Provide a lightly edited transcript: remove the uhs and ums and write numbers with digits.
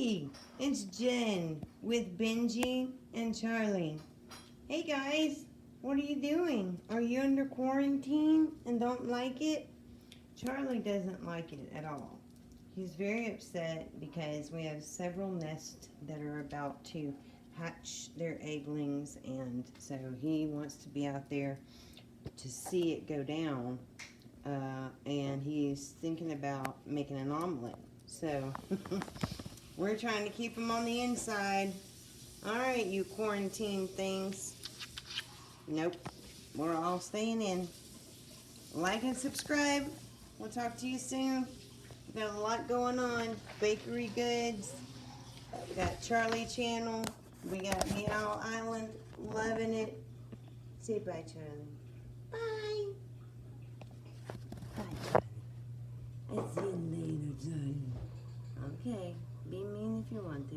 Hey, it's Jen with Benji and Charlie. Hey guys, what are you doing? Are you under quarantine and don't like it? Charlie doesn't like it at all. He's very upset because we have several nests that are about to hatch their egglings, and so he wants to be out there to see it go down. And he's thinking about making an omelet. So we're trying to keep him on the inside. All right, you quarantine things. Nope, we're all staying in. Like and subscribe. We'll talk to you soon. We got a lot going on. Bakery goods. We got Charlie Channel. We got Meow Island. Loving it. Say bye, Charlie. Bye. Bye, Charlie. I'll see you later, Charlie. Okay. Be mean if you want to.